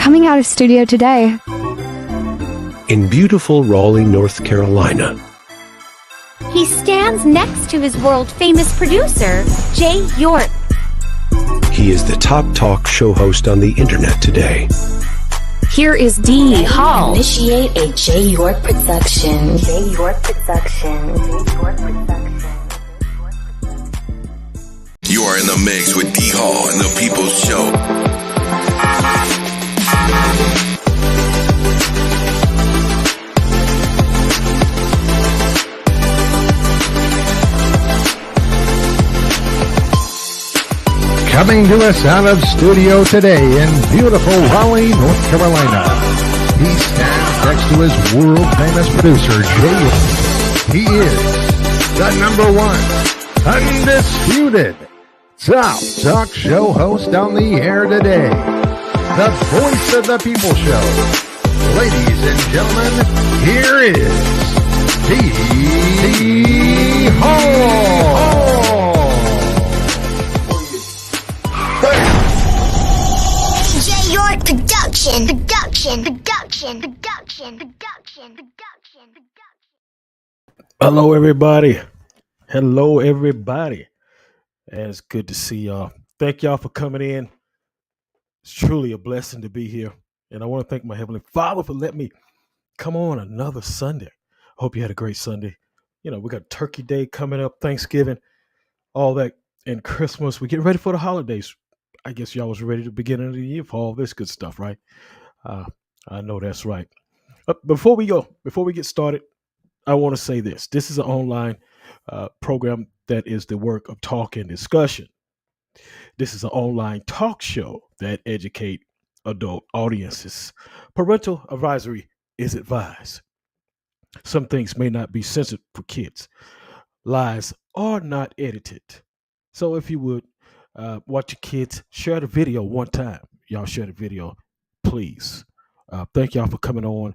coming out of studio today. In beautiful Raleigh, North Carolina. He stands next to his world-famous producer, Jay York. He is the top talk show host on the internet today. Here is Dee Hall. Initiate a Jay York production. Jay York production. Jay York production. You are in the mix with Dee Hall and the People's Show. Coming to us out of studio today in beautiful Raleigh, North Carolina. He stands next to his world-famous producer, Jay York. He is the number one, undisputed, top talk show host on the air today. The voice of the People Show. Ladies and gentlemen, here is Dee Hall. Jay York production. Hello, everybody. Hello, everybody. And it's good to see y'all. Thank y'all for coming in. It's truly a blessing to be here. And I want to thank my Heavenly Father for letting me come on another Sunday. I hope you had a great Sunday. You know, we got Turkey Day coming up, Thanksgiving, all that, and Christmas. We get ready for the holidays. I guess y'all was ready to begin of the year for all this good stuff, right? I know that's right. Before we get started, I want to say this. This is an online program that is the work of talk and discussion. This is an online talk show that educate adult audiences. Parental advisory is advised. Some things may not be censored for kids. Lies are not edited. So if you would, watch your kids, share the video one time. Y'all share the video, please. Thank y'all for coming on.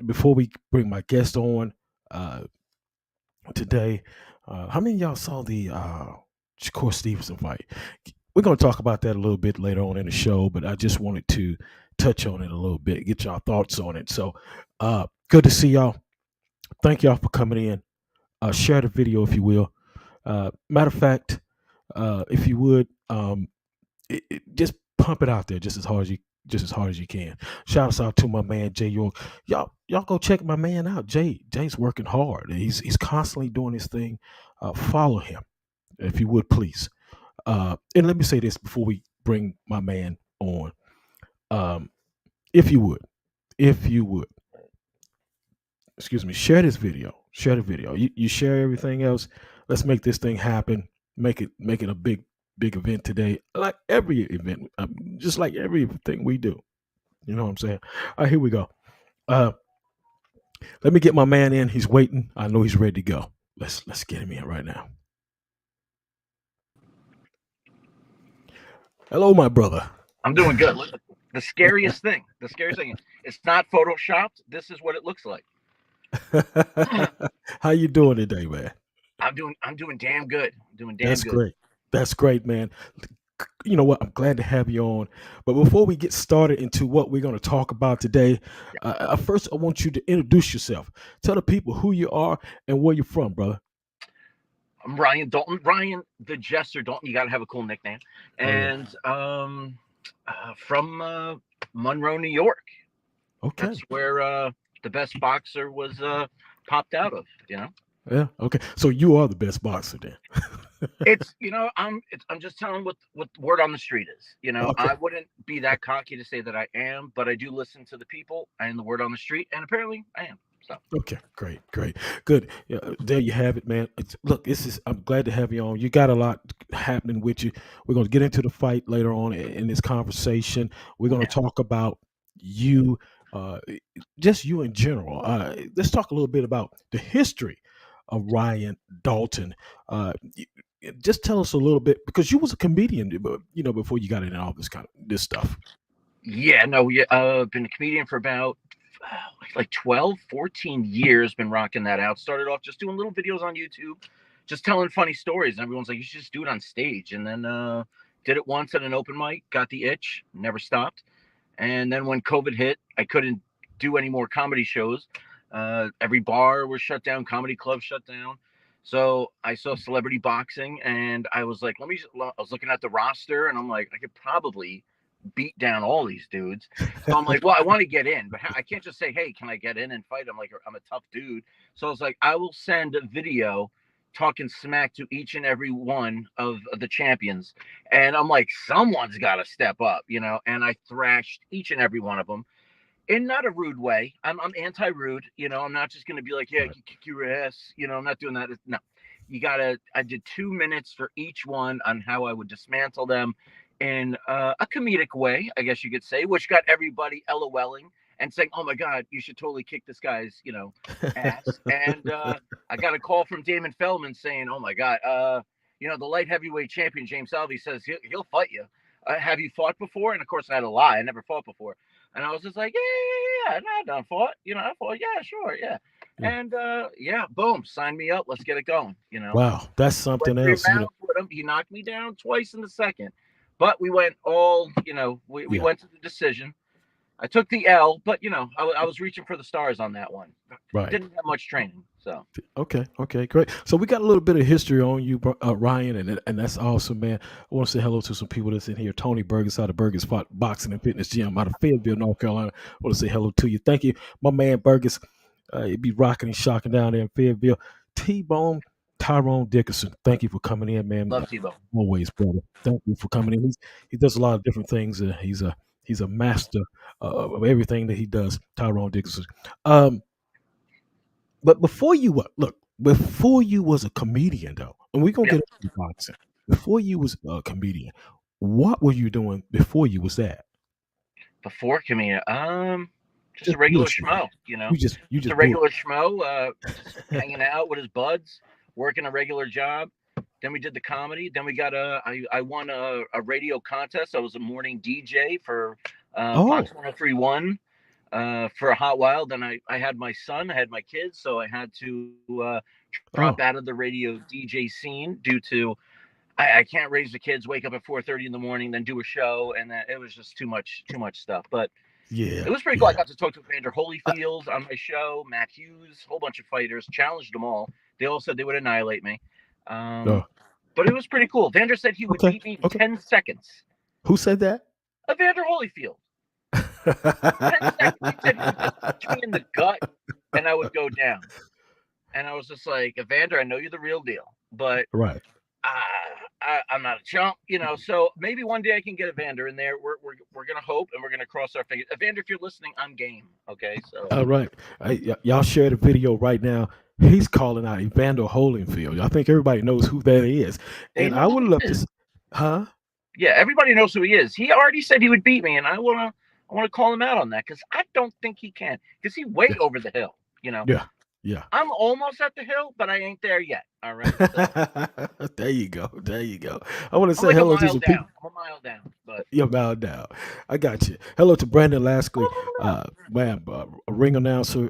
Before we bring my guest on today, how many of y'all saw the Shakur Stevenson fight? We're going to talk about that a little bit later on in the show, but I just wanted to touch on it a little bit, get y'all thoughts on it. So good to see y'all. Thank y'all for coming in. Share the video if you will. Matter of fact, if you would, just pump it out there just as hard as you can. Shout us out to my man Jay York. Y'all go check my man out. Jay's working hard. He's constantly doing his thing. Follow him, if you would, please. And let me say this before we bring my man on. If you would, excuse me, share this video. Share the video. You share everything else. Let's make this thing happen. Make it a big event today. Like every event, just like everything we do. You know what I'm saying? All right, here we go. Let me get my man in. He's waiting. I know he's ready to go. Let's get him in right now. Hello, my brother. I'm doing good. The scariest thing, it's not photoshopped. This is what it looks like. How you doing today, man? I'm doing damn good. That's great. That's great, man. You know what? I'm glad to have you on. But before we get started into what we're going to talk about today, first I want you to introduce yourself. Tell the people who you are and where you're from, brother. I'm Ryan Dalton. Ryan the Jester Dalton. You got to have a cool nickname. And from Monroe, New York. Okay. That's where the best boxer was popped out of, you know? Yeah. Okay. So you are the best boxer then. It's, you know, I'm just telling what word on the street is. You know, Okay. I wouldn't be that cocky to say that I am, but I do listen to the people and the word on the street, and apparently I am. So Okay. Great. Good. Yeah, there you have it, man. Look, I'm glad to have you on. You got a lot happening with you. We're going to get into the fight later on in this conversation. We're going to talk about you, just you in general. Let's talk a little bit about the history of Ryan Dalton. Just tell us a little bit, because you was a comedian, you know, before you got into all this stuff. yeah, no, yeah, been a comedian for about like 12, 14 years. Been rocking that out. Started off just doing little videos on YouTube, just telling funny stories. And everyone's like, you should just do it on stage. And then did it once at an open mic, got the itch, never stopped. And then when COVID hit, I couldn't do any more comedy shows. Every bar was shut down, comedy clubs shut down. So I saw celebrity boxing, and I was like, I was looking at the roster, and I'm like, I could probably beat down all these dudes. So I'm like, well, I want to get in, but I can't just say, hey, can I get in and fight? I'm a tough dude. So I was like, I will send a video talking smack to each and every one of the champions. And I'm like, someone's got to step up, and I thrashed each and every one of them in not a rude way. I'm anti-rude, I'm not just going to be like, yeah, you kick your ass, I'm not doing that. No, I did 2 minutes for each one on how I would dismantle them in a comedic way, I guess you could say, which got everybody LOLing and saying, oh my God, you should totally kick this guy's, ass. And I got a call from Damon Feldman saying, oh my God, the light heavyweight champion, James Salvey, says he'll fight you. Have you fought before? And of course I had a lie. I never fought before. And I was just like, yeah, I done fought. I fought. Yeah, sure, yeah. And boom, sign me up. Let's get it going. Wow, that's something else. With him. He knocked me down twice in the second, but we went all. We went to the decision. I took the L, but I was reaching for the stars on that one. Right. Didn't have much training, so. Okay, great. So we got a little bit of history on you, Ryan, and that's awesome, man. I want to say hello to some people that's in here. Tony Burgess out of Burgess Boxing and Fitness Gym out of Fayetteville, North Carolina. I want to say hello to you. Thank you, my man Burgess. You be rocking and shocking down there in Fayetteville. T-Bone Tyrone Dickerson, thank you for coming in, man. Love T-Bone. Always, brother. Thank you for coming in. He does a lot of different things. He's a master of everything that he does, Tyrone Dickerson. But before you was a comedian, though, and we're gonna get into boxing. Before you was a comedian, what were you doing before you was that? Before comedian, just a regular schmo, You just a regular schmo, just hanging out with his buds, working a regular job. Then we did the comedy. Then we got I won a radio contest. I was a morning DJ for Fox 103.1 for a hot while. Then I had my son, I had my kids, so I had to drop out of the radio DJ scene due to I can't raise the kids, wake up at 4:30 in the morning, then do a show, and it was just too much stuff. But yeah, it was pretty cool. I got to talk to Evander Holyfield on my show, Matt Hughes, a whole bunch of fighters, challenged them all. They all said they would annihilate me. But it was pretty cool. Vander said he would beat me in 10 seconds. Who said that? Evander Holyfield. 10 seconds. He said he would just punch me in the gut and I would go down. And I was just like, Evander, I know you're the real deal, but right. I'm not a chump, so maybe one day I can get Evander in there. We're going to hope, and we're going to cross our fingers. Evander, if you're listening, I'm game. Okay. So. All right. Y'all share the video right now. He's calling out Evander Holyfield. I think everybody knows who that is. And I would love to, huh? Yeah, everybody knows who he is. He already said he would beat me, and I want to call him out on that because I don't think he can because he's way over the hill, Yeah. I'm almost at the hill, but I ain't there yet. All right. So. There you go. I want to say hello to some people. I'm a mile down, but you're a mile down. I got you. Hello to Brandon Laskley, a ring announcer,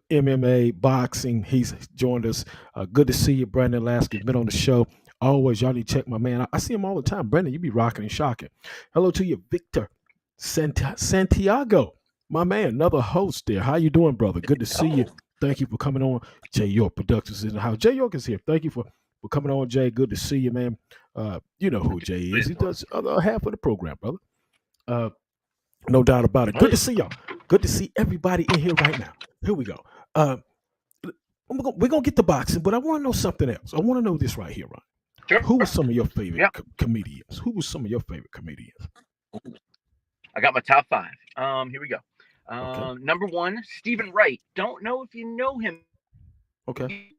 MMA, boxing. He's joined us. Good to see you, Brandon Laskley. Been on the show. Always, y'all need to check my man. I see him all the time. Brandon, you be rocking and shocking. Hello to you, Victor Santiago, my man, another host there. How you doing, brother? Good to see you. Thank you for coming on. Jay York Productions in the house. Jay York is here. Thank you for coming on, Jay. Good to see you, man. You know who Jay is. He does the other half of the program, brother. No doubt about it. Good to see y'all. Good to see everybody in here right now. Here we go. We're going to get to boxing, but I want to know something else. I want to know this right here, Ron. Sure. Who were some of your favorite comedians? Who were some of your favorite comedians? I got my top 5. Here we go. Number 1, Stephen Wright. Don't know if you know him. Okay.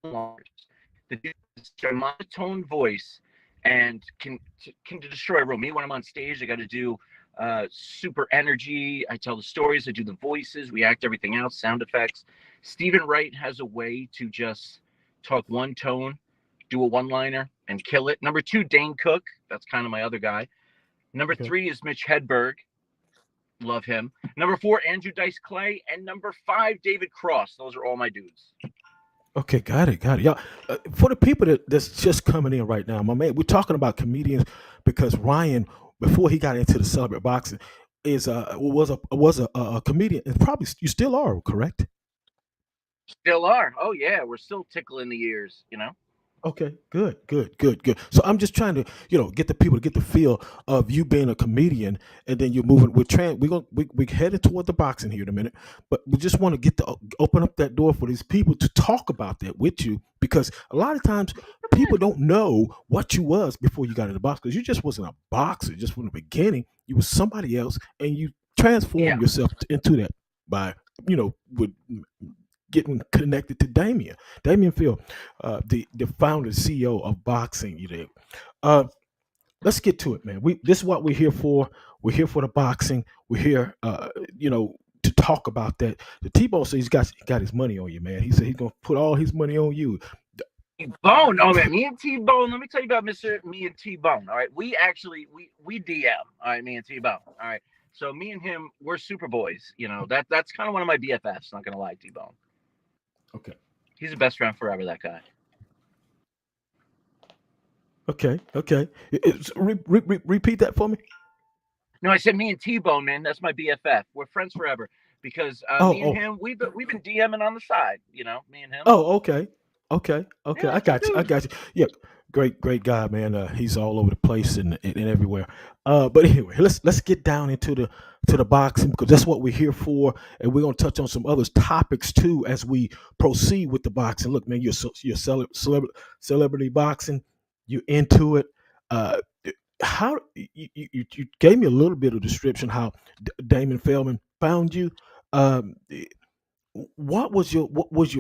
The dude has a monotone voice and can destroy a room. Me, when I'm on stage, I got to do super energy. I tell the stories. I do the voices. We act everything out. Sound effects. Stephen Wright has a way to just talk one tone, do a one-liner, and kill it. Number 2, Dane Cook. That's kind of my other guy. Number 3 is Mitch Hedberg. Love him. Number 4, Andrew Dice Clay. And number 5, David Cross. Those are all my dudes. Okay, got it. Y'all, for the people that's just coming in right now, my man, we're talking about comedians because Ryan, before he got into the celebrate boxing, is a comedian, and probably you still are, correct? Still are. Oh yeah, we're still tickling the ears. Okay, good, good, good, good. So I'm just trying to, get the people to get the feel of you being a comedian, and then you're moving. We headed toward the boxing here in a minute, but we just want to open up that door for these people to talk about that with you, because a lot of times people don't know what you was before you got in the box, because you just wasn't a boxer just from the beginning. You was somebody else, and you transformed Yeah. yourself into that by with getting connected to Damian Phil, the founder CEO of boxing. Let's get to it, man. This is what we're here for. We're here for the boxing. We're here, to talk about that. The T-Bone says he got his money on you, man. He said he's gonna put all his money on you. T-Bone. Oh man, me and T-Bone. Let me tell you about me and T-Bone. All right, we actually we DM. All right, me and T-Bone. All right, so me and him, we're super boys. That's kind of one of my BFFs. Not gonna lie, T-Bone. Okay. He's the best friend forever. That guy. Okay. Repeat that for me. No, I said me and T-Bone, man. That's my BFF. We're friends forever because me and him, we've been DMing on the side. Me and him. Oh, okay. Yeah, I got you. Dude. Yeah, great guy, man. He's all over the place and everywhere. But anyway, let's get down into the boxing, because that's what we're here for, and we're gonna touch on some other topics too as we proceed with the boxing. Look, man, you're celebrity boxing. You're into it. How you gave me a little bit of description how Damon Feldman found you. Um, what was you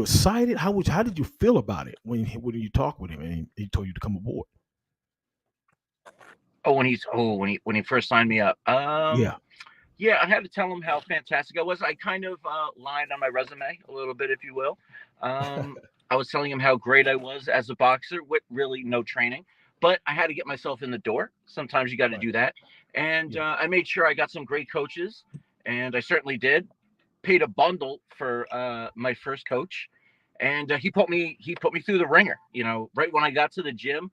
excited? How did you feel about it when you talked with him and he told you to come aboard? Oh, when he first signed me up. Yeah. Yeah, I had to tell him how fantastic I was. I kind of lied on my resume a little bit, if you will. I was telling him how great I was as a boxer with really no training, but I had to get myself in the door. Sometimes you got to do that. And I made sure I got some great coaches, and I certainly did. Paid a bundle for my first coach, and he put me through the ringer. Right when I got to the gym.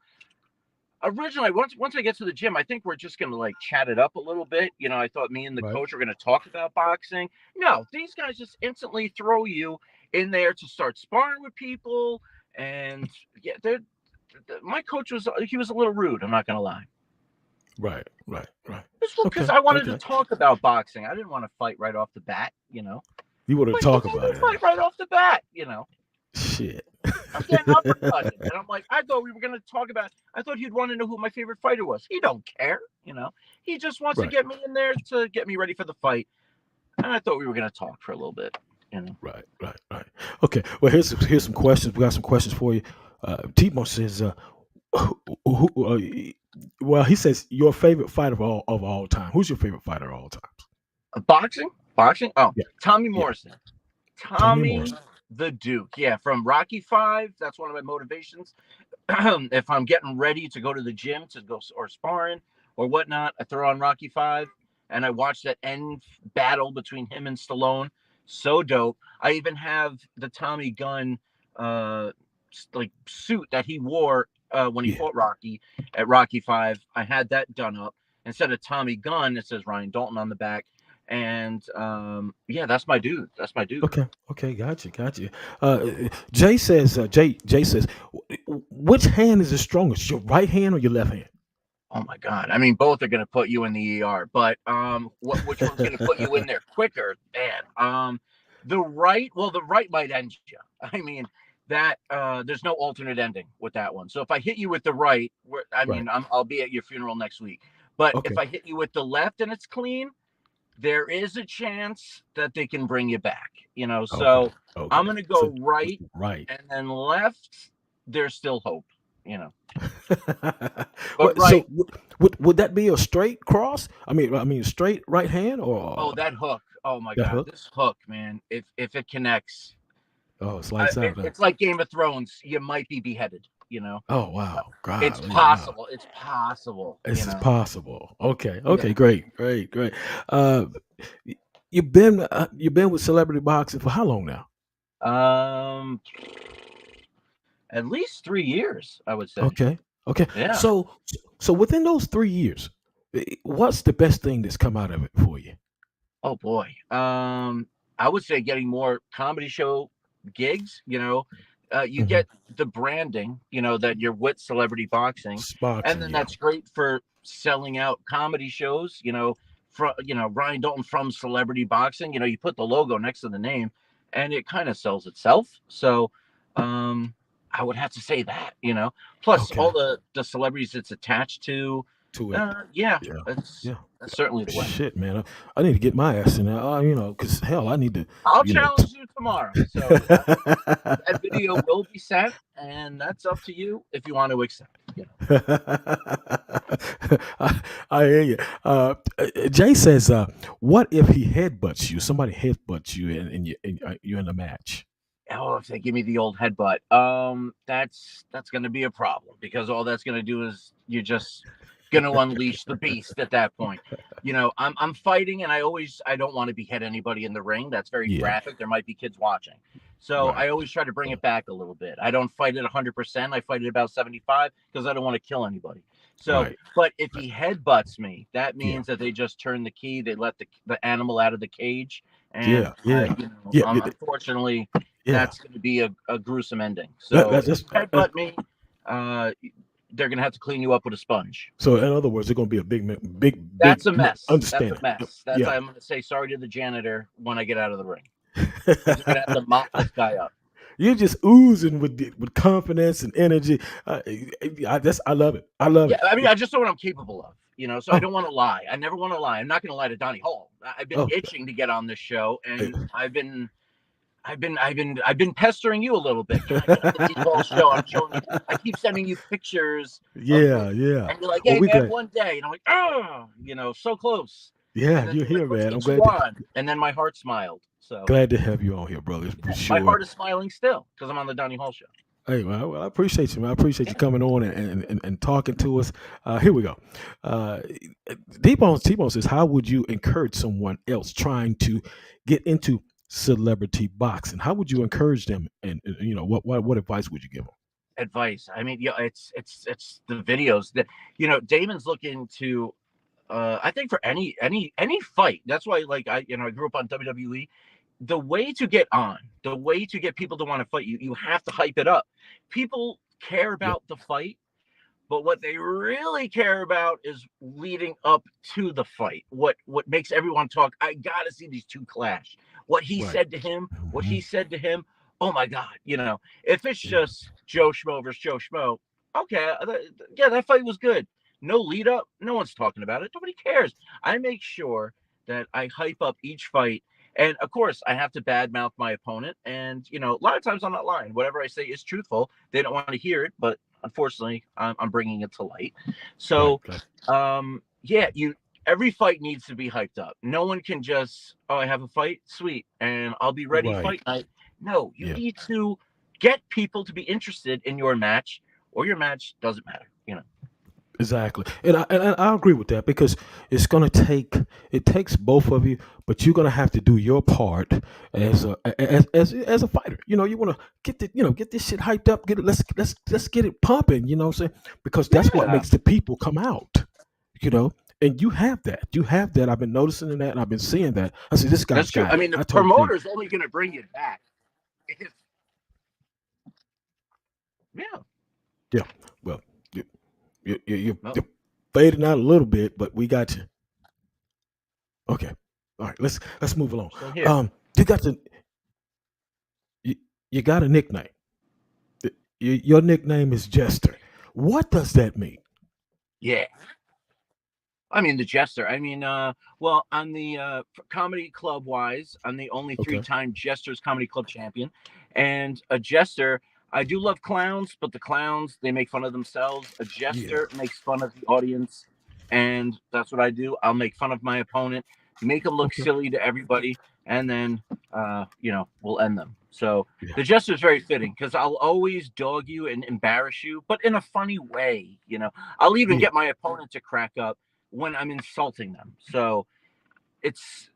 Originally, once I get to the gym, I think we're just gonna like chat it up a little bit. I thought me and the coach were gonna talk about boxing. No, these guys just instantly throw you in there to start sparring with people, and yeah, my coach was a little rude. I'm not gonna lie. Right. Just because I wanted to talk about boxing. I didn't want to fight right off the bat. You want to talk about it? Fight right off the bat. Shit. I'm getting uppercutted, and I'm like, I thought we were going to talk about. I thought he'd want to know who my favorite fighter was. He don't care, He just wants to get me in there to get me ready for the fight, and I thought we were going to talk for a little bit, Right. Okay. Well, here's some questions. We got some questions for you. Timo says, well, he says your favorite fighter of all time. Who's your favorite fighter of all time? Boxing. Oh, yeah. Tommy Morrison. Tommy Morrison. The Duke, yeah, from Rocky 5. That's one of my motivations. If I'm getting ready to go to the gym to go or sparring or whatnot, I throw on Rocky 5 and I watch that end battle between him and Stallone. So dope. I even have the Tommy Gunn like suit that he wore when he fought Rocky at Rocky 5. I had that done up. Instead of Tommy Gunn, it says Ryan Dalton on the back. And yeah, that's my dude. Okay, gotcha. Jay says, which hand is the strongest, your right hand or your left hand? Oh my God! I mean, both are going to put you in the ER, but which one's going to put you in there quicker? Man, the right might end you. I mean, that there's no alternate ending with that one. So if I hit you with the right, I'll be at your funeral next week. But if I hit you with the left and it's clean, there is a chance that they can bring you back, so I'm going to go right, and then left, there's still hope, But right. So would that be a straight cross? I mean, straight right hand or? That hook. Oh my God, this hook, man. If it connects. Oh, it's lights out. It's like Game of Thrones. You might be beheaded. Oh wow, God, it's possible. Wow. It's possible. It's possible. Okay, great. You've been with celebrity boxing for how long now? At least 3 years, I would say. Okay. Yeah. So within those 3 years, what's the best thing that's come out of it for you? Oh boy. I would say getting more comedy show gigs. You Mhm. get the branding. That you're with celebrity boxing, and Boxing, then yeah. that's great for selling out comedy shows. From Ryan Dalton from Celebrity Boxing. You put the logo next to the name, and it kind of sells itself. So, um, I would have to say that. Plus Okay. all the celebrities it's attached to. To it. Yeah, Yeah. that's Yeah. that's certainly the way. Shit, man. I need to get my ass in there. Because hell, I need to, I'll you know. challenge you tomorrow. So that video will be sent, and that's up to you if you want to accept. I hear you. Jay says, "What if he headbutts you? Somebody headbutts you, and you're in the match." Oh, if they give me the old headbutt, that's going to be a problem because all that's going to do is you're just going to unleash the beast at that point. I'm fighting, and I don't want to behead anybody in the ring. That's very Yeah. graphic. There might be kids watching, so Right. I always try to bring it back a little bit. I don't fight it 100%. I fight it about 75 because I don't want to kill anybody. So, Right. but if he headbutts me, that Yeah. means that they just turn the key. They let the animal out of the cage, and Yeah. Yeah. Yeah. unfortunately, Yeah. that's going to be a gruesome ending. That, So that's if just, you headbutt me, uh, they're going to have to clean you up with a sponge. so. In other words, it's going to be a big, That's a mess. That's a understanding. mess. That's Yeah. I'm going to say sorry to the janitor when I get out of the ring. You're going to have to mop this guy up. You're just oozing with confidence and energy. I love it. I love Yeah, it. I mean, I just know what I'm capable of. So I Oh, don't want to lie. I never want to lie. I'm not going to lie to Donnie Hall. I've been oh, itching to get on this show, hey. and I've been pestering you a little bit. Can I get on the D-Ball show? I'm showing you. I keep sending you pictures of me, Yeah, yeah. and you're like, Well, "Hey, we man, glad. one day." And I'm like, "Oh, so close." Yeah, And then you're you're like, here, "Let's man. I'm get you glad to on." And then my heart smiled. So glad to have you on here, brother. For my sure. heart is smiling still because I'm on the Donnie Hall show. Hey, well, I appreciate you, man. I appreciate you Yeah. coming on and talking to us. Here we go. Uh, T-Bone says, how would you encourage someone else trying to get into celebrity boxing? How would you encourage them? And what advice would you give them? Advice. I mean, yeah, it's the videos that Damon's looking to. I think for any fight. That's why, like I grew up on WWE. The way to get on, the way to get people to want to fight you, you have to hype it up. People care Yep. about the fight, but what they really care about is leading up to the fight. What makes everyone talk? I gotta see these two clash. What he Right. said to him, what Hmm. he said to him. Oh my God! If it's Yeah. just Joe Schmo versus Joe Schmo, okay, yeah, that fight was good. No lead up, no one's talking about it. Nobody cares. I make sure that I hype up each fight. And of course, I have to badmouth my opponent. And a lot of times I'm not lying. Whatever I say is truthful. They don't want to hear it, but unfortunately, I'm bringing it to light. Right. So, yeah, every fight needs to be hyped up. No one can just, oh, I have a fight, sweet, and I'll be ready Right. fight night. No, you Yeah. need to get people to be interested in your match, or your match doesn't matter. Exactly, and I agree with that because it takes both of you, but you're gonna have to do your part as a fighter. You want to get this shit hyped up, let's get it pumping. You know what I'm saying? Because that's what Yeah, makes the people come out. You know, and you have that. You have that. I've been noticing that, and I've been seeing that. I said, this that's guy's true. got I it. mean, the I told you. promoter's only going to bring it back. If, yeah. Yeah. Well, you're No, fading out a little bit, but we got you. Okay. All right. Let's move along. still here. You got you, you got a nickname. Your nickname is Jester. What does that mean? Yeah. I mean, the Jester. I mean, well, on the comedy club wise, I'm the only Okay. three-time Jesters Comedy Club champion. And a Jester, I do love clowns, but the clowns, they make fun of themselves. A Yeah. Jester makes fun of the audience. And that's what I do. I'll make fun of my opponent, make them look Okay. silly to everybody, and then, we'll end them. So Yeah. the Jester is very fitting because I'll always dog you and embarrass you, but in a funny way. I'll even Yeah. get my opponent to crack up when I'm insulting them. So it's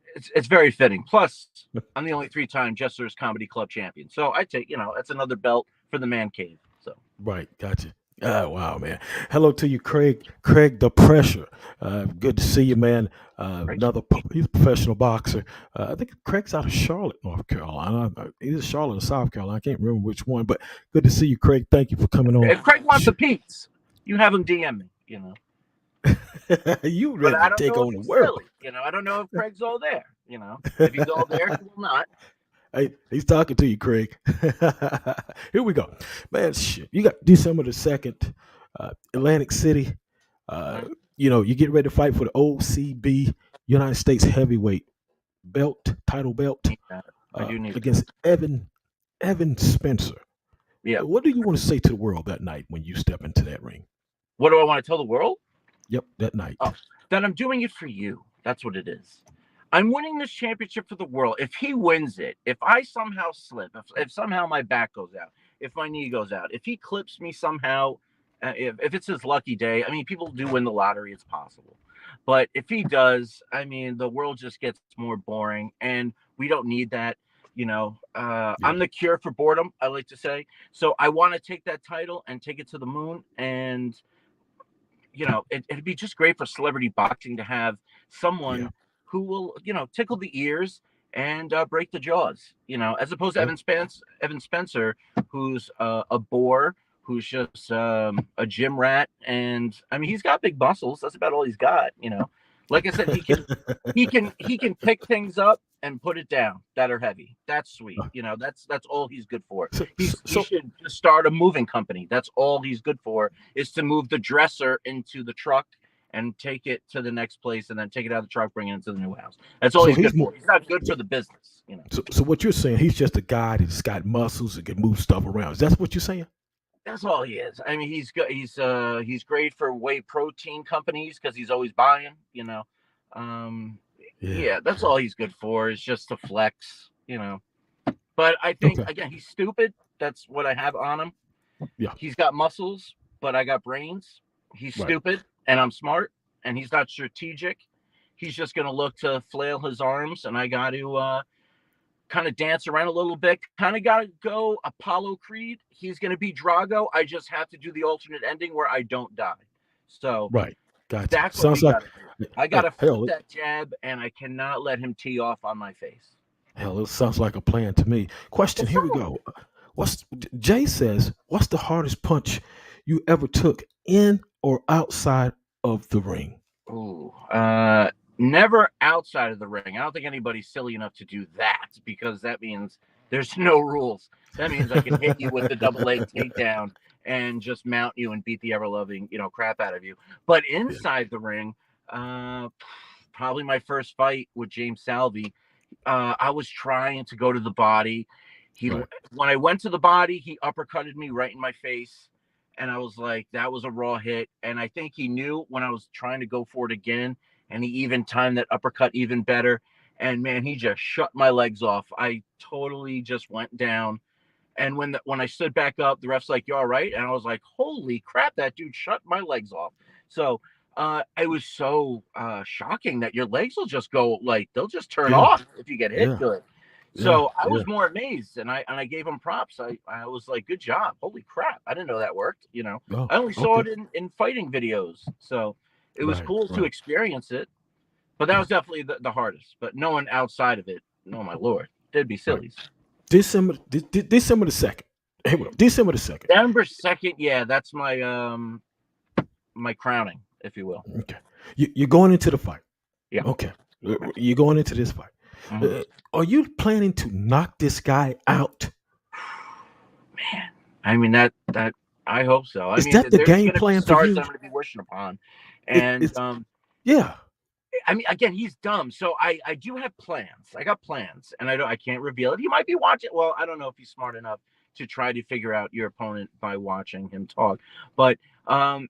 very fitting. Plus, I'm the only three-time Jesters Comedy Club champion. So I take, that's another belt for the man cave. So Right. Gotcha. Oh, wow, man. Hello to you, Craig. Craig the Pressure. Good to see you, man. He's a professional boxer. I think Craig's out of Charlotte, North Carolina. Either Charlotte or South Carolina. I can't remember which one, but good to see you, Craig. Thank you for coming on. If Craig wants a Pete's, you have him DM me, You But ready I to don't take know on if the he's world. Philly. I don't know if Craig's all there. If he's all there, he will not. Hey, he's talking to you, Craig. Here we go. Man, shit. You got December the 2nd, Atlantic City. You get ready to fight for the OCB United States heavyweight title belt, I do need against Evan Spencer. Yeah. What do you want to say to the world that night when you step into that ring? What do I want to tell the world? Yep, that night. Oh, that I'm doing it for you. That's what it is. I'm winning this championship for the world. If he wins it, if I somehow slip, if somehow my back goes out, if my knee goes out, if he clips me somehow, if it's his lucky day, I mean, people do win the lottery. It's possible. But if he does, I mean, the world just gets more boring, and we don't need that. I'm the cure for boredom, I like to say. So I want to take that title and take it to the moon. And, it'd be just great for celebrity boxing to have someone who will, tickle the ears and break the jaws, as opposed to Evan Spencer, who's a bore, who's just a gym rat. And I mean, he's got big muscles. That's about all he's got, Like I said, he can pick things up and put it down that are heavy. That's sweet. That's all he's good for. He should just start a moving company. That's all he's good for, is to move the dresser into the truck and take it to the next place, and then take it out of the truck, bring it into the new house. That's all he's good for. He's not good for the business. So what you're saying, he's just a guy that's got muscles and can move stuff around. Is that what you're saying? That's all he is. I mean, he's good. He's great for whey protein companies because he's always buying. Yeah, that's all he's good for, is just to flex. But I think again, he's stupid. That's what I have on him. Yeah, he's got muscles, but I got brains. He's stupid, and I'm smart, and he's not strategic. He's just going to look to flail his arms, and I got to kind of dance around a little bit. Kind of got to go Apollo Creed. He's going to be Drago. I just have to do the alternate ending where I don't die. So gotcha. That's sounds like I got to flip that jab, and I cannot let him tee off on my face. Hell, it sounds like a plan to me. Question, here we go. Jay says, what's the hardest punch you ever took in or outside of the ring? Ooh, never outside of the ring. I don't think anybody's silly enough to do that, because that means there's no rules. That means I can hit you with the double leg takedown and just mount you and beat the ever-loving, crap out of you. But inside the ring, probably my first fight with James Salvi, I was trying to go to the body. When I went to the body, he uppercutted me right in my face. And I was like, that was a raw hit. And I think he knew when I was trying to go for it again, and he even timed that uppercut even better. And man, he just shut my legs off. I totally just went down. And when I stood back up, the ref's like, "You all right?" And I was like, "Holy crap, that dude shut my legs off." So it was so shocking that your legs will just go, like, they'll just turn off if you get hit good. So I was more amazed, and I gave him props. I was like, good job. Holy crap. I didn't know that worked. I only saw it in fighting videos. So it was cool to experience it. But that was definitely the hardest. But no one outside of it, oh my Lord, they'd be sillies. December the 2nd. Hey, December the 2nd. December 2nd, yeah, that's my my crowning, if you will. Okay. You're going into the fight. Yeah. Okay. You're going into this fight. Mm-hmm. Are you planning to knock this guy out? Man, I mean that I hope so. Is that the game plan for you? I'm going to be wishing upon, and yeah. I mean, again, he's dumb, so I do have plans. I got plans, and I can't reveal it. He might be watching. Well, I don't know if he's smart enough to try to figure out your opponent by watching him talk, but I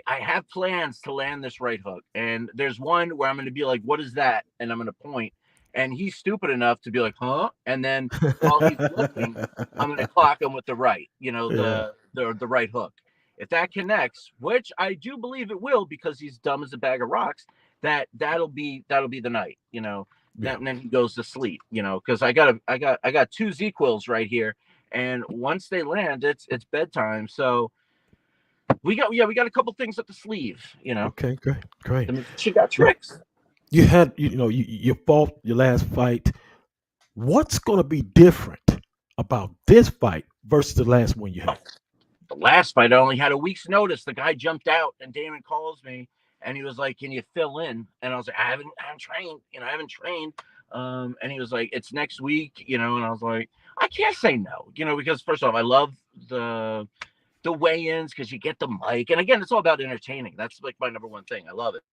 have plans to land this right hook, and there's one where I'm going to be like, "What is that?" and I'm going to point. And he's stupid enough to be like, huh? And then while he's looking, I'm going to clock him with the right, the right hook. If that connects, which I do believe it will, because he's dumb as a bag of rocks, that'll be the night, and then he goes to sleep, because I got two Z-Quills right here, and once they land, it's bedtime. So we got a couple things up the sleeve. Okay, great, great. I mean, she got tricks. You had you fought your last fight. What's going to be different about this fight versus the last one you had? The last fight, I only had a week's notice. The guy jumped out, and Damon calls me, and he was like, "Can you fill in?" And I was like, "I haven't trained. I haven't trained." And he was like, "It's next week." And I was like, "I can't say no." Because first off, I love the weigh-ins because you get the mic, and again, it's all about entertaining. That's like my number one thing. I love it.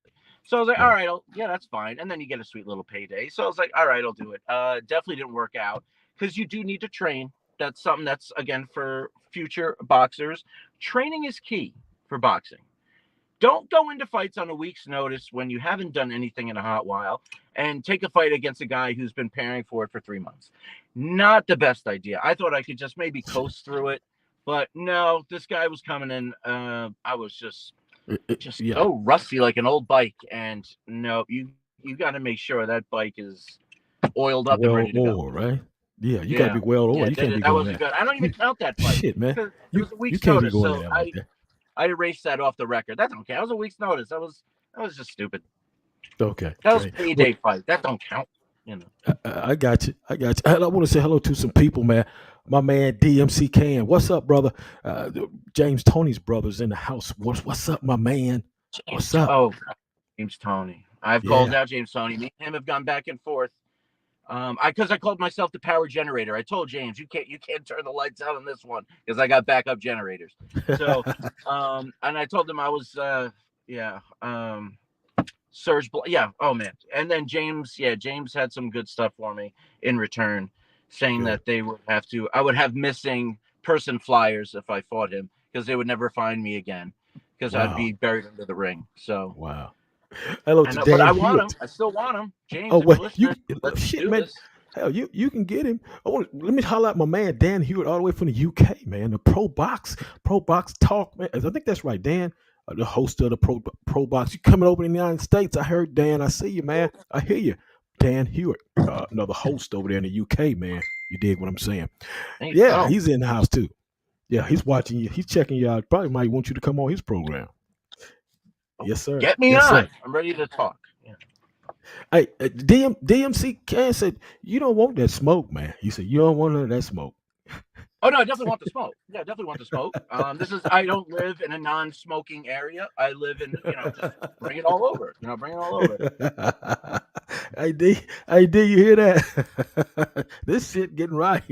So I was like, all right, that's fine. And then you get a sweet little payday. So I was like, all right, I'll do it. Definitely didn't work out because you do need to train. That's something that's, again, for future boxers. Training is key for boxing. Don't go into fights on a week's notice when you haven't done anything in a hot while and take a fight against a guy who's been preparing for it for 3 months. Not the best idea. I thought I could just maybe coast through it. But no, this guy was coming in. I was just so rusty, like an old bike. And no, you got to make sure that bike is oiled up and ready to go. Right? Yeah, you got to be well oiled. Yeah, you can't be that wasn't good. I don't even count that fight. Shit, man. It was a week's can't notice, be going so there like that. I erased that off the record. That don't count. That was a week's notice. That was just stupid. Okay. That was a payday fight. That don't count. I got you. I want to say hello to some people, man. My man DMC Can. What's up, brother? James Tony's brother's in the house. What's up, my man? What's up? Oh, James Tony. I've called out James Tony. Me and him have gone back and forth. Because I called myself the power generator. I told James, you can't turn the lights out on this one because I got backup generators. So, and I told him I was, Surge. Oh man. And then James had some good stuff for me in return, saying that I would have missing person flyers if I fought him because they would never find me again because I'd be buried under the ring. So wow. Hello to Dan. But I want him. I still want him. James. Oh wait, shit, man. Hell, you can get him. Let me holler out my man Dan Hewitt all the way from the UK, man. The Pro Box Talk, man. I think that's right, Dan. The host of the Pro Box. You coming over to the United States? I heard Dan. I see you, man. I hear you, Dan Hewitt. Another host over there in the UK, man. You dig what I'm saying? He's in the house too. Yeah, he's watching you. He's checking you out. Probably might want you to come on his program. Yes, sir. Get me on. Sir. I'm ready to talk. Yeah. Hey, DMC Can said, you don't want that smoke, man. He said, you don't want none of that smoke. Oh, no, I definitely want the smoke. Yeah, I definitely want the smoke. I don't live in a non-smoking area. I live in, just bring it all over. Bring it all over. Hey, D, you hear that? This shit getting right.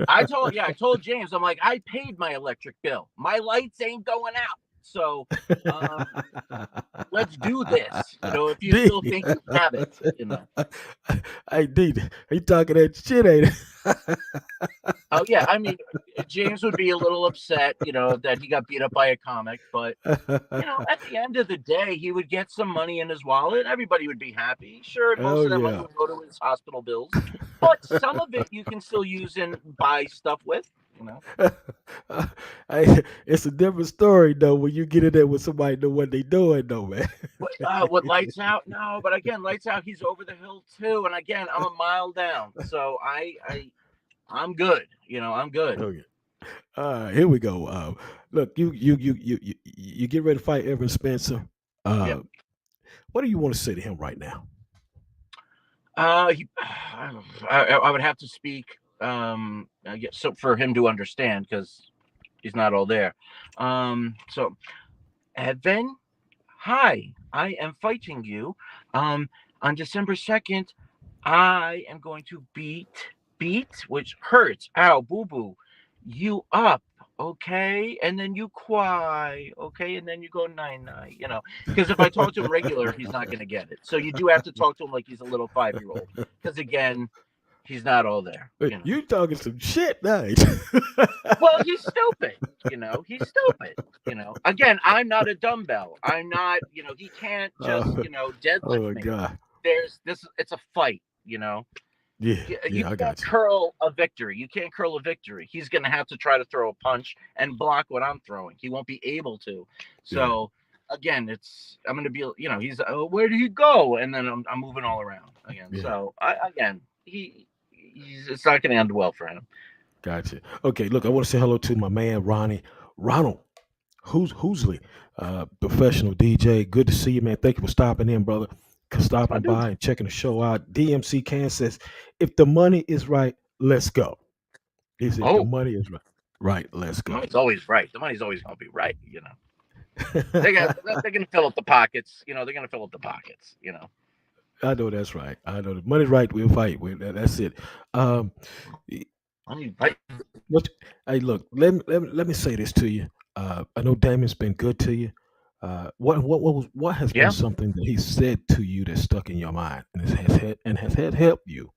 I told James, I'm like, I paid my electric bill. My lights ain't going out. So let's do this. If you still think you have it, Hey, D, he talking that shit, ain't it? Oh yeah, I mean, James would be a little upset, that he got beat up by a comic, but at the end of the day, he would get some money in his wallet. Everybody would be happy. Sure, most of that money would go to his hospital bills, but some of it you can still use and buy stuff with. It's a different story though when you get in there with somebody know what they doing though, man. With Lights Out, no, but again, Lights Out, he's over the hill too, and again, I'm a mile down, so I'm good. I'm good. Okay. Here we go. Look, you get ready to fight Evan Spencer. What do you want to say to him right now? I would have to speak. So for him to understand, because he's not all there. So Evan, hi, I am fighting you. On December 2nd, I am going to beat, which hurts, ow, boo-boo, you up, okay? And then you cry, okay? And then you go nine, because if I talk to him regular, he's not going to get it. So you do have to talk to him like he's a little 5-year-old, because again, he's not all there. You talking some shit, now. Well, he's stupid. He's stupid. Again, I'm not a dumbbell. I'm not. He can't just deadlift me. Oh my God. It's a fight. Yeah, you I got can't you. curl a victory. You can't curl a victory. He's gonna have to try to throw a punch and block what I'm throwing. He won't be able to. So again, I'm gonna be. He's where do you go? And then I'm moving all around again. Yeah. So it's not going to end well for him. Gotcha. Okay, look, I want to say hello to my man Ronald. Ronald, Who's professional DJ. Good to see you, man. Thank you for stopping in, brother. That's my Stopping dude. by and checking the show out. DMC Can says, if the money is right, let's go. He said, if the Oh, money is right, right, let's the go. money's always right. The money's always going to be right. They're going to fill up the pockets. They're going to fill up the pockets. I know that's right. I know the money's right. We'll fight. That's it. Um, Money right. what? Hey, look. Let me say this to you. I know Damon's been good to you. What has been Yeah. something that he said to you that stuck in your mind and has help you?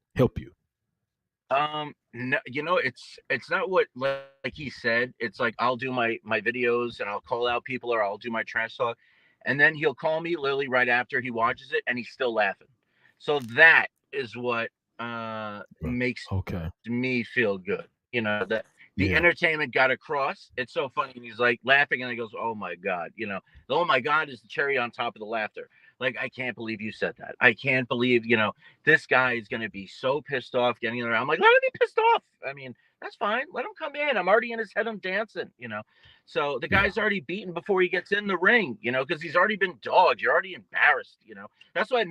No, it's not what like he said. It's like I'll do my videos and I'll call out people or I'll do my trash talk, and then he'll call me literally right after he watches it and he's still laughing. So that is what Right. makes Okay. me feel good. That the Yeah. entertainment got across. It's so funny. And he's like laughing and he goes, "Oh my god!" The "Oh my god" is the cherry on top of the laughter. Like, I can't believe you said that. I can't believe this guy is going to be so pissed off getting around. I'm like, let him be pissed off. I mean, that's fine. Let him come in. I'm already in his head. I'm dancing. So the Yeah. guy's already beaten before he gets in the ring, because he's already been dogged. You're already embarrassed. That's why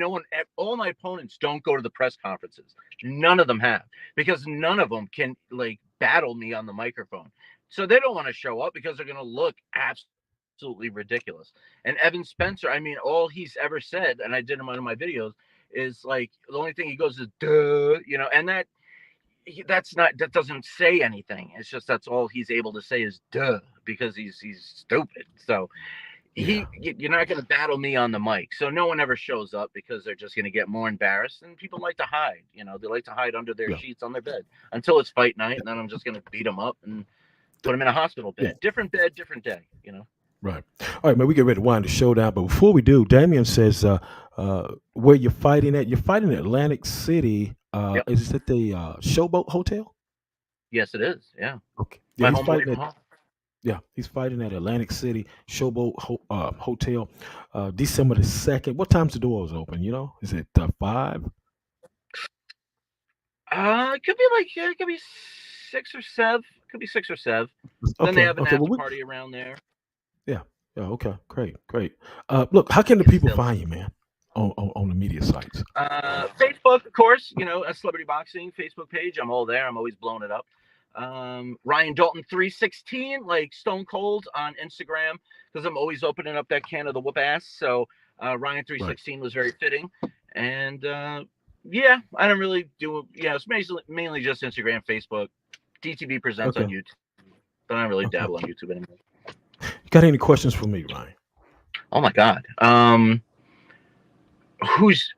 all my opponents don't go to the press conferences. None of them have, because none of them can like battle me on the microphone. So they don't want to show up because they're going to look absolutely ridiculous. And Evan Spencer, I mean, all he's ever said, and I did him on my videos, is like the only thing he goes is duh, and that doesn't say anything. It's just that's all he's able to say is duh because he's stupid. So Yeah. you're not going to battle me on the mic. So no one ever shows up because they're just going to get more embarrassed, and people like to hide. They like to hide under their Yeah. sheets on their bed until it's fight night, and then I'm just going to beat them up and put them in a hospital Yeah. bed, different day. Right. All right, man. We get ready to wind the show down, but before we do, Damien says, where you're fighting at? You're fighting in Atlantic City. Yep. Is it at the Showboat Hotel? Yes, it is. Yeah. Okay. Yeah, My he's home away fighting from at. home. Yeah, he's fighting at Atlantic City Hotel, December the 2nd. What time's the doors open? Is it 5? It could be it could be 6 or 7. Could be 6 or 7. Then they Okay. have an Okay. after Well, party around there. yeah. Yeah. Okay. Great. Great. Look, how can the It's people silly. find you, man, on the media sites? Facebook, of course, a Celebrity Boxing Facebook page. I'm all there. I'm always blowing it up. Ryan Dalton 316, like Stone Cold on Instagram, because I'm always opening up that can of the whoop ass. So Ryan 316 was very fitting. And yeah, I don't really do. Yeah, it's mainly just Instagram, Facebook. DTB presents on Okay. YouTube, but I don't really Okay. dabble on YouTube anymore. You got any questions for me, Ryan? Oh my God. Who's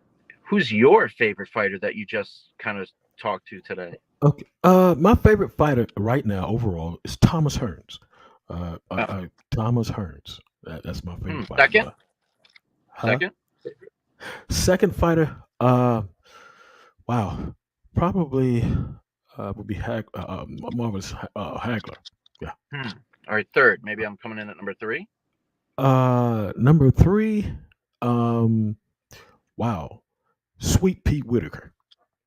your favorite fighter that you just kind of talked to today? Okay. My favorite fighter right now overall is Thomas Hearns. Thomas Hearns. That's my favorite fighter. Second? brother. Huh? Second? Second fighter. Wow. Probably would be Marvel's Hagler. Yeah. All right, third. Maybe I'm coming in at number 3. Number 3. Wow. Sweet Pete Whitaker.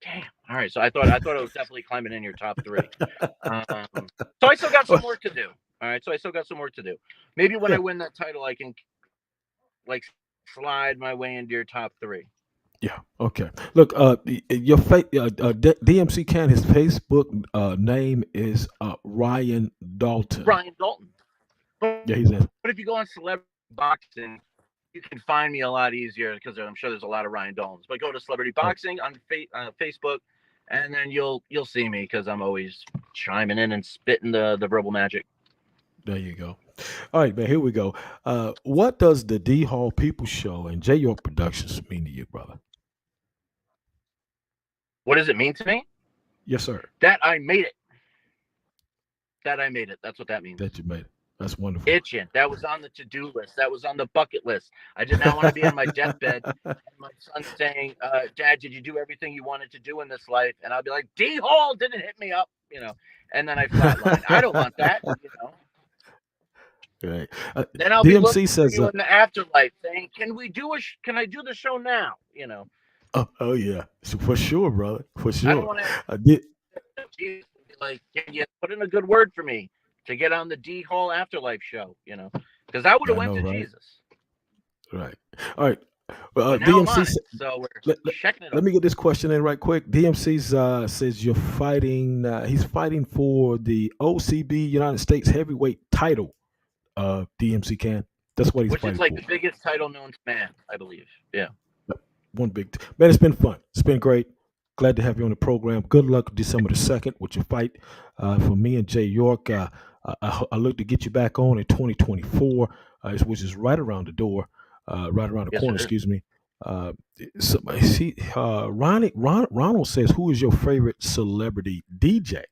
Damn. All right, so I thought it was definitely climbing in your top 3. So I still got some work to do. All right, so I still got some work to do. Maybe when I win that title, I can like slide my way into your top 3. Yeah. Okay. Look, your DMC Can, his Facebook name is Ryan Dalton. Ryan Dalton. But Yeah, he's in. if you go on Celebrity Boxing, you can find me a lot easier because I'm sure there's a lot of Ryan Daltons. But go to Celebrity Boxing on Facebook, and then you'll see me because I'm always chiming in and spitting the verbal magic. There you go. All right, man. Here we go. What does the D Hall People Show and J York Productions mean to you, brother? What does it mean to me? Yes, sir. That I made it. That's what that means. That you made it. That's wonderful. Itching. That was on the to-do list. That was on the bucket list. I did not want to be on my deathbed and my son saying, Dad, did you do everything you wanted to do in this life? And I'll be like, D Hall didn't hit me up, and then I flatline. I don't want that, Right. Then I'll be DMC looking says, for you in the afterlife saying, can I do the show now? oh yeah, for sure, brother, for I don't sure. want to Did, like, can you put in a good word for me to get on the D Hall Afterlife show? because I would have I went know, to right? Jesus. Right. All right. Well, But now I'm on DMC. it, so we're Let, checking it let out. me get this question in right quick. DMC's says you're fighting. He's fighting for the OCB United States heavyweight title. DMC can. That's what he's Which fighting is like for. the biggest title known to man, I believe. Yeah. One big man. It's been fun. It's been great. Glad to have you on the program. Good luck December the 2nd with your fight. For me and Jay York, I look to get you back on in 2024, which is right around the door, right around the Yes, corner. sir. Excuse me. Ronald says, "Who is your favorite celebrity DJ?"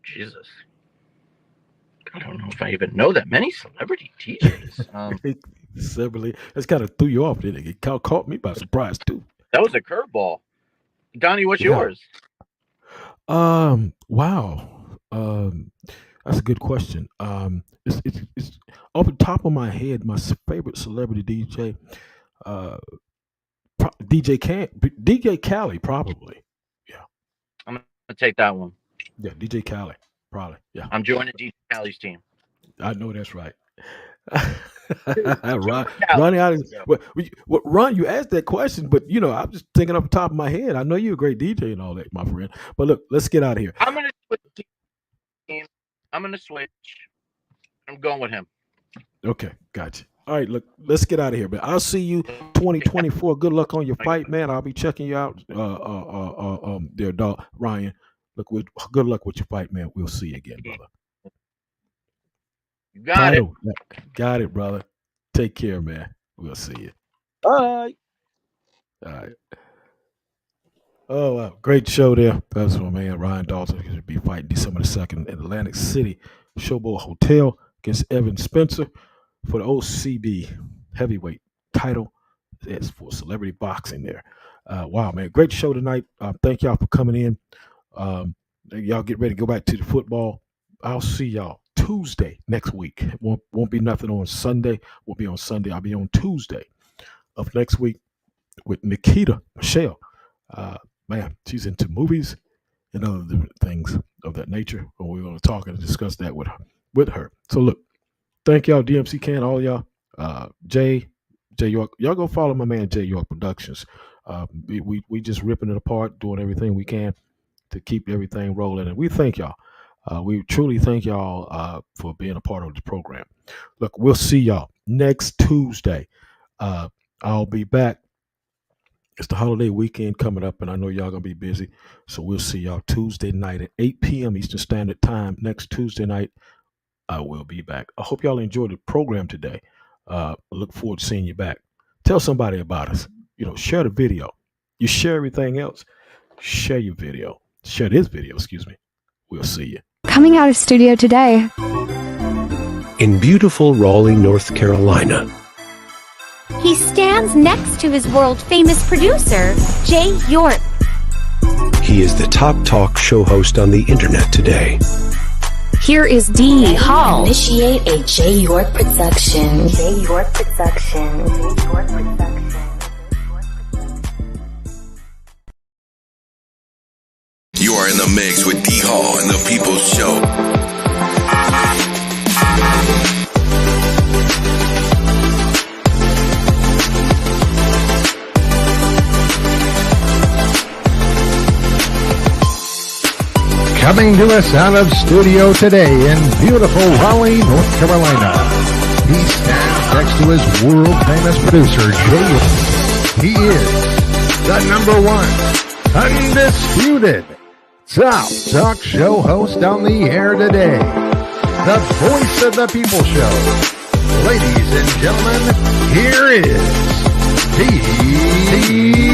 Jesus. I don't know if I even know that many celebrity DJs. Celebrity. That's kind of threw you off, didn't it? It caught me by surprise too. That was a curveball. Donnie, what's Yeah. yours? Wow. That's a good question. It's off the top of my head, my favorite celebrity DJ, DJ Khaled, probably. Yeah. I'm going to take that one. Yeah, DJ Khaled, probably. Yeah. I'm joining DJ Callie's team. I know that's right. Ronnie, Ron, you asked that question, but I'm just thinking off the top of my head. I know you're a great DJ and all that, my friend. But look, let's get out of here. I'm going to switch team. I'm going to switch. I'm going with him. Okay, gotcha. All right, look, let's get out of here, man. I'll see you 2024. Good luck on your fight, man. I'll be checking you out. There, dog, Ryan. Look, good luck with your fight, man. We'll see you again, brother. You got it. Got it, brother. Take care, man. We'll see you. Bye. All right. Oh, wow. Great show there. That's my man, Ryan Dalton. He's going to be fighting December the 2nd in Atlantic City Showboat Hotel against Evan Spencer for the OCB heavyweight title. It's for celebrity boxing there. Wow, man. Great show tonight. Thank y'all for coming in. Y'all get ready to go back to the football. I'll see y'all Tuesday next week. It won't be nothing on Sunday. Won't be on Sunday. I'll be on Tuesday of next week with Nikita Michelle. Man, she's into movies and other different things of that nature. And we're going to talk and discuss that with her. So look, thank y'all, DMC Can, all y'all. Jay York. Y'all go follow my man Jay York Productions. We just ripping it apart, doing everything we can to keep everything rolling. And we thank y'all. We truly thank y'all for being a part of the program. Look, we'll see y'all next Tuesday. I'll be back. It's the holiday weekend coming up, and I know y'all going to be busy. So we'll see y'all Tuesday night at 8 p.m. Eastern Standard Time. Next Tuesday night, I will be back. I hope y'all enjoyed the program today. I look forward to seeing you back. Tell somebody about us. Share the video. You share everything else. Share your video. Share this video, excuse me. We'll see you. Coming out of studio today. In beautiful Raleigh, North Carolina, He stands next to his world-famous producer, Jay York. he is the top talk show host on the internet today. Here is Dee Hall. Initiate a Jay York production. Jay York production. Jay York production. You are in the mix with D Hall and the People's Show. Coming to us out of studio today in beautiful Raleigh, North Carolina. He stands next to his world-famous producer, Jay York. He is the number one, undisputed, top talk show host on the air today. The voice of the people show. Ladies and gentlemen, here is D.